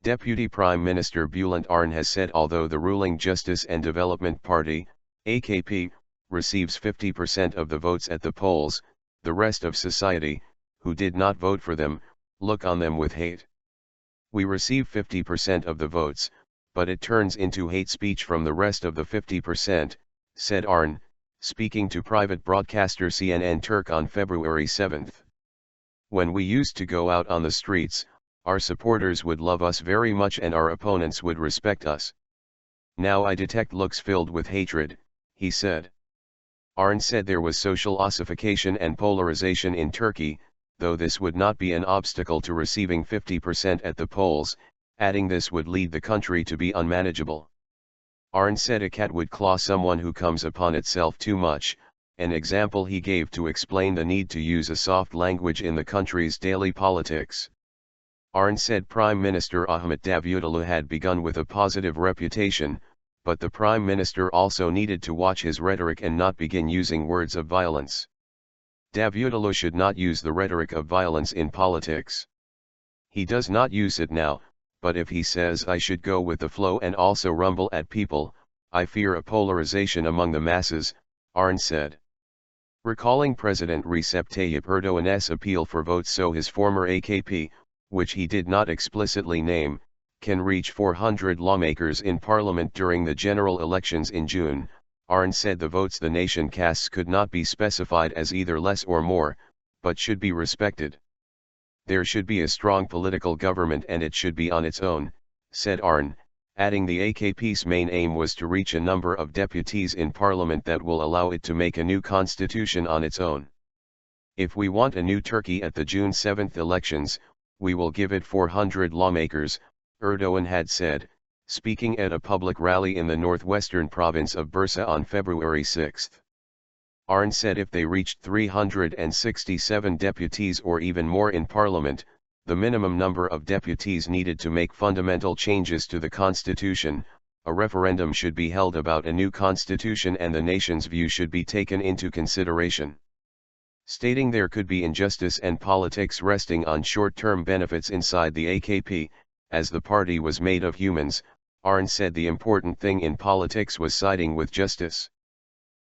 Deputy Prime Minister Bülent Arınç has said although the ruling Justice and Development Party, AKP, receives 50% of the votes at the polls, the rest of society, who did not vote for them, look on them with hate. We receive 50% of the votes, but it turns into hate speech from the rest of the 50%, said Arınç, speaking to private broadcaster CNN Türk on February 7. When we used to go out on the streets, our supporters would love us very much and our opponents would respect us. Now I detect looks filled with hatred, he said. Arınç said there was social ossification and polarization in Turkey, though this would not be an obstacle to receiving 50% at the polls, adding this would lead the country to be unmanageable. Arınç said a cat would claw someone who comes upon itself too much, an example he gave to explain the need to use a soft language in the country's daily politics. Arınç said Prime Minister Ahmet Davutoğlu had begun with a positive reputation, but the Prime Minister also needed to watch his rhetoric and not begin using words of violence. Davutoğlu should not use the rhetoric of violence in politics. He does not use it now, but if he says I should go with the flow and also rumble at people, I fear a polarization among the masses, Arınç said. Recalling President Recep Tayyip Erdoğan's appeal for votes so his former AKP, which he did not explicitly name, can reach 400 lawmakers in parliament during the general elections in June, Arınç said the votes the nation casts could not be specified as either less or more, but should be respected. There should be a strong political government and it should be on its own, said Arınç, adding the AKP's main aim was to reach a number of deputies in parliament that will allow it to make a new constitution on its own. If we want a new Turkey at the June 7 elections, we will give it 400 lawmakers, Erdoğan had said, speaking at a public rally in the northwestern province of Bursa on February 6. Arınç said if they reached 367 deputies or even more in parliament, the minimum number of deputies needed to make fundamental changes to the constitution, a referendum should be held about a new constitution and the nation's view should be taken into consideration. Stating there could be injustice and politics resting on short-term benefits inside the AKP, as the party was made of humans, Arınç said the important thing in politics was siding with justice.